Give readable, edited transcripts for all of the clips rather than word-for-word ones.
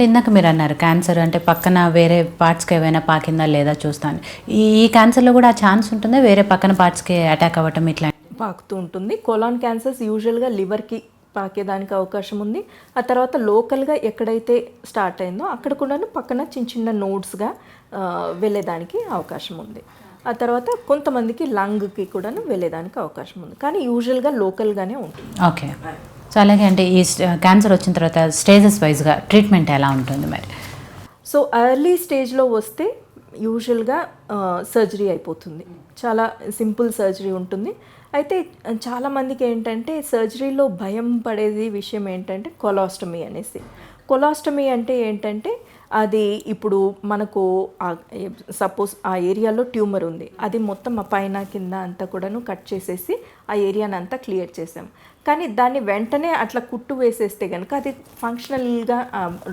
ఇందాక మీరు అన్నారు క్యాన్సర్ అంటే పక్కన వేరే పార్ట్స్కి ఏమైనా పాకిందా లేదా చూస్తాను. ఈ క్యాన్సర్లో కూడా ఆ ఛాన్స్ ఉంటుందా వేరే పక్కన పార్ట్స్కి అటాక్ అవ్వటం ఇట్లా పాకుతూ ఉంటుంది. కోలాన్ క్యాన్సర్స్ యూజువల్గా లివర్కి పాకేదానికి అవకాశం ఉంది. ఆ తర్వాత లోకల్గా ఎక్కడైతే స్టార్ట్ అయిందో అక్కడ కూడా పక్కన చిన్న చిన్న నోడ్స్గా వెళ్ళేదానికి అవకాశం ఉంది. ఆ తర్వాత కొంతమందికి లంగ్కి కూడా వెళ్ళేదానికి అవకాశం ఉంది, కానీ యూజువల్గా లోకల్గానే ఉంటుంది. ఓకే. సో అలాగే అంటే ఈ క్యాన్సర్ వచ్చిన తర్వాత స్టేజెస్ వైజ్గా ట్రీట్మెంట్ ఎలా ఉంటుంది మరి? సో ఎర్లీ స్టేజ్లో వస్తే యూజువల్గా సర్జరీ అయిపోతుంది. చాలా సింపుల్ సర్జరీ ఉంటుంది. అయితే చాలామందికి ఏంటంటే సర్జరీలో భయం పడేది విషయం ఏంటంటే కొలాస్టమీ అనేసి. కొలాస్టమీ అంటే ఏంటంటే అది ఇప్పుడు మనకు సపోజ్ ఆ ఏరియాలో ట్యూమర్ ఉంది, అది మొత్తం ఆ పైన కింద అంతా కూడాను కట్ చేసేసి ఆ ఏరియాని అంతా క్లియర్ చేసాం. కానీ దాన్ని వెంటనే అట్లా కుట్టు వేసేస్తే కనుక అది ఫంక్షనల్గా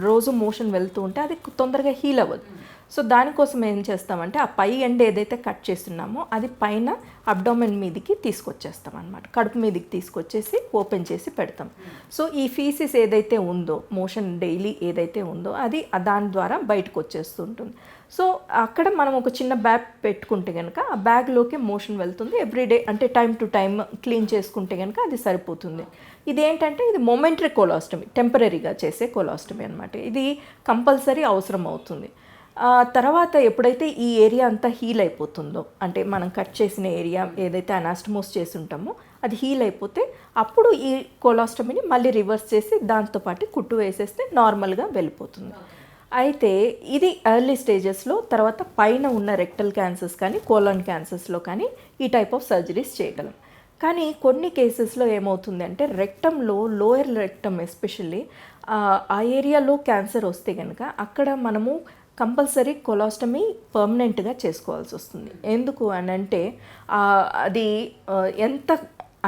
రోజు మోషన్ వెళ్తూ ఉంటే అది తొందరగా హీల్ అవ్వదు. సో దానికోసం ఏం చేస్తామంటే ఆ పై ఎండ్ ఏదైతే కట్ చేస్తున్నామో అది పైన అబ్డామెన్ మీదకి తీసుకొచ్చేస్తాం అనమాట. కడుపు మీదకి తీసుకొచ్చేసి ఓపెన్ చేసి పెడతాం. సో ఈ ఫీసిస్ ఏదైతే ఉందో, మోషన్ డైలీ ఏదైతే ఉందో అది దాని ద్వారా బయటకు వచ్చేస్తుంటుంది. సో అక్కడ మనం ఒక చిన్న బ్యాగ్ పెట్టుకుంటే కనుక ఆ బ్యాగ్లోకి మోషన్ వెళ్తుంది ఎవ్రీడే, అంటే టైం టు టైం క్లీన్ చేసుకుంటే కనుక అది సరిపోతుంది. ఇదేంటంటే ఇది మొమెంటరీ కొలాస్టమీ, టెంపరీగా చేసే కొలాస్టమీ అనమాట. ఇది కంపల్సరీ అవసరం అవుతుంది. తర్వాత ఎప్పుడైతే ఈ ఏరియా అంతా హీల్ అయిపోతుందో, అంటే మనం కట్ చేసిన ఏరియా ఏదైతే అనాస్టమోస్ చేసి ఉంటామో అది హీల్ అయిపోతే అప్పుడు ఈ కొలాస్టమీని మళ్ళీ రివర్స్ చేసి దాంతోపాటు కుట్టు వేసేస్తే నార్మల్గా వెళ్ళిపోతుంది. అయితే ఇది ఎర్లీ స్టేజెస్లో. తర్వాత పైన ఉన్న రెక్టల్ క్యాన్సర్స్ కానీ కోలాన్ క్యాన్సర్స్లో కానీ ఈ టైప్ ఆఫ్ సర్జరీస్ చేయగలం. కానీ కొన్ని కేసెస్లో ఏమవుతుంది అంటే రెక్టంలో, లోయర్ రెక్టమ్ ఎస్పెషల్లీ ఆ ఏరియాలో క్యాన్సర్ వస్తే కనుక అక్కడ మనము కంపల్సరీ కొలాస్టమీ పర్మనెంట్గా చేసుకోవాల్సి వస్తుంది. ఎందుకు అని అంటే అది ఎంత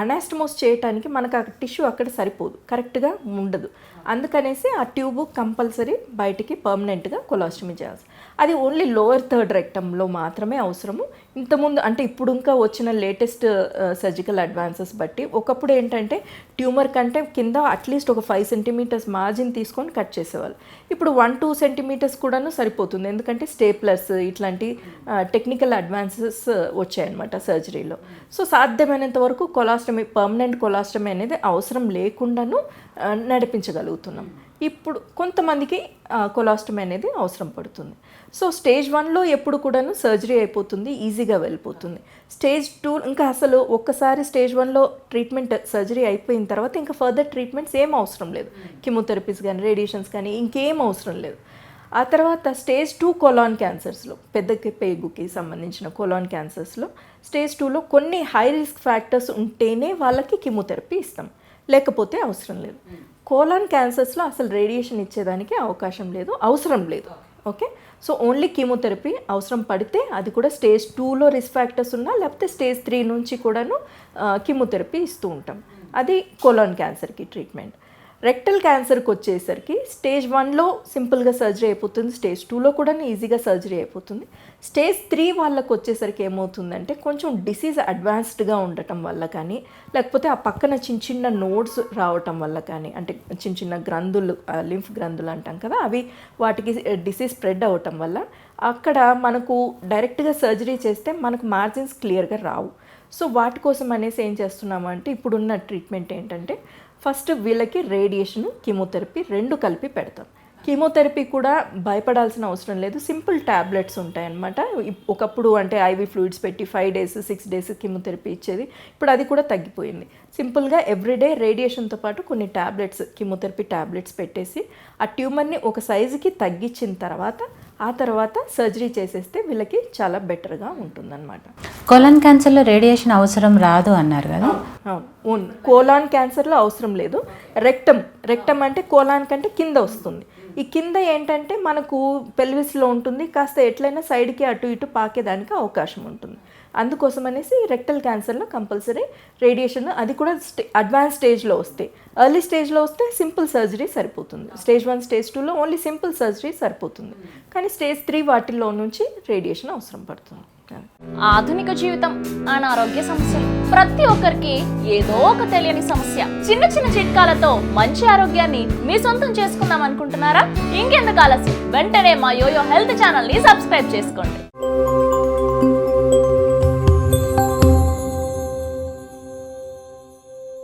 అనాస్టమోస్ చేయటానికి మనకు ఆ టిష్యూ అక్కడ సరిపోదు, కరెక్ట్గా ఉండదు. అందుకనేసి ఆ ట్యూబ్ కంపల్సరీ బయటికి పర్మనెంట్గా కొలాస్టమీ చేయాల్సి. అది ఓన్లీ లోవర్ థర్డ్ రెక్టంలో మాత్రమే అవసరము. ఇంతకుముందు అంటే ఇప్పుడు ఇంకా వచ్చిన లేటెస్ట్ సర్జికల్ అడ్వాన్సెస్ బట్టి ఒకప్పుడు ఏంటంటే ట్యూమర్ కంటే కింద అట్లీస్ట్ ఒక 5 సెంటీమీటర్స్ మార్జిన్ తీసుకొని కట్ చేసేవాళ్ళు. ఇప్పుడు 1-2 సెంటీమీటర్స్ కూడాను సరిపోతుంది, ఎందుకంటే స్టేప్లర్స్ ఇట్లాంటి టెక్నికల్ అడ్వాన్సెస్ వచ్చాయన్నమాట సర్జరీలో. సో సాధ్యమైనంత వరకు కొలాస్టమీ, పర్మనెంట్ కొలాస్టమీ అనేది అవసరం లేకుండాను నడిపించగలుగుతున్నాం. ఇప్పుడు కొంతమందికి కొలాస్టమీ అనేది అవసరం పడుతుంది. సో స్టేజ్ 1లో ఎప్పుడు కూడాను సర్జరీ అయిపోతుంది, ఈజీగా వెళ్ళిపోతుంది. స్టేజ్ 2 ఇంకా అసలు ఒక్కసారి స్టేజ్ 1లో ట్రీట్మెంట్ సర్జరీ అయిపోయిన తర్వాత ఇంకా ఫర్దర్ ట్రీట్మెంట్స్ ఏం అవసరం లేదు. కీమోథెరపీస్ కానీ రేడియేషన్స్ కానీ ఇంకేం అవసరం లేదు. ఆ తర్వాత స్టేజ్ 2 కొలాన్ క్యాన్సర్స్లో, పెద్ద పేగుకి సంబంధించిన కొలాన్ క్యాన్సర్స్లో స్టేజ్ 2లో కొన్ని హై రిస్క్ ఫ్యాక్టర్స్ ఉంటేనే వాళ్ళకి కీమోథెరపీ ఇస్తాం, లేకపోతే అవసరం లేదు. కోలాన్ క్యాన్సర్స్లో అసలు రేడియేషన్ ఇచ్చేదానికి అవకాశం లేదు, అవసరం లేదు. ఓకే, సో ఓన్లీ కీమోథెరపీ అవసరం పడితే అది కూడా స్టేజ్ 2లో రిస్క్ ఫ్యాక్టర్స్ ఉన్నా, లేకపోతే స్టేజ్ 3 నుంచి కూడాను కీమోథెరపీ ఇస్తూ ఉంటాం. అది కోలాన్ క్యాన్సర్కి ట్రీట్మెంట్. రెక్టల్ క్యాన్సర్కి వచ్చేసరికి స్టేజ్ 1లో సింపుల్గా సర్జరీ అయిపోతుంది, స్టేజ్ 2లో కూడా ఈజీగా సర్జరీ అయిపోతుంది. స్టేజ్ 3 వాళ్ళకు వచ్చేసరికి ఏమవుతుందంటే కొంచెం డిసీజ్ అడ్వాన్స్డ్గా ఉండటం వల్ల కానీ, లేకపోతే ఆ పక్కన చిన్న చిన్న నోడ్స్ రావటం వల్ల కానీ, అంటే చిన్న చిన్న గ్రంథులు, లింఫ్ గ్రంథులు అంటాం కదా, అవి వాటికి డిసీజ్ స్ప్రెడ్ అవ్వటం వల్ల అక్కడ మనకు డైరెక్ట్గా సర్జరీ చేస్తే మనకు మార్జిన్స్ క్లియర్గా రావు. సో వాటి కోసం అనేసి ఏం చేస్తున్నాము అంటే ఇప్పుడున్న ట్రీట్మెంట్ ఏంటంటే ఫస్ట్ వీళ్ళకి రేడియేషన్, కీమోథెరపీ 2 కలిపి పెడతాం. కీమోథెరపీ కూడా భయపడాల్సిన అవసరం లేదు, సింపుల్ ట్యాబ్లెట్స్ ఉంటాయన్నమాట. ఒకప్పుడు అంటే ఐవీ ఫ్లూయిడ్స్ పెట్టి 5 days 6 days కీమోథెరపీ ఇచ్చేది, ఇప్పుడు అది కూడా తగ్గిపోయింది. సింపుల్గా ఎవ్రీడే రేడియేషన్తో పాటు కొన్ని ట్యాబ్లెట్స్, కీమోథెరపీ ట్యాబ్లెట్స్ పెట్టేసి ఆ ట్యూమర్ని ఒక సైజుకి తగ్గించిన తర్వాత ఆ తర్వాత సర్జరీ చేసేస్తే వీళ్ళకి చాలా బెటర్గా ఉంటుందన్నమాట. కోలాన్ క్యాన్సర్లో రేడియేషన్ అవసరం రాదు అన్నారు కదా? అవును, కోలాన్ క్యాన్సర్లో అవసరం లేదు. రెక్టమ్ అంటే కోలాన్ కంటే కింద వస్తుంది. ఈ కింద ఏంటంటే మనకు పెల్విస్లో ఉంటుంది, కాస్త ఎట్లయినా సైడ్కి అటు ఇటు పాకేదానికి అవకాశం ఉంటుంది. అందుకోసం అనేసి రెక్టల్ క్యాన్సర్లో కంపల్సరీ రేడియేషన్, అది కూడా అడ్వాన్స్ స్టేజ్లో వస్తే. ఎర్లీ స్టేజ్లో వస్తే సింపుల్ సర్జరీ సరిపోతుంది. స్టేజ్ 1 స్టేజ్ 2లో ఓన్లీ సింపుల్ సర్జరీ సరిపోతుంది, కానీ స్టేజ్ 3 వాటిల్లో నుంచి రేడియేషన్ అవసరం పడుతుంది. ఆధునిక జీవితం, అనారోగ్య సమస్యలు ప్రతి ఒక్కరికి ఏదో ఒక తెలియని సమస్య. చిన్న చిన్న చిట్కాలతో మంచి ఆరోగ్యాన్ని మీ సొంతం చేసుకుందాం అనుకుంటున్నారా? ఇంకెందుకు ఆలస్యం, వెంటనే మా యోయో హెల్త్ ఛానల్ ని సబ్స్క్రైబ్ చేసుకోండి.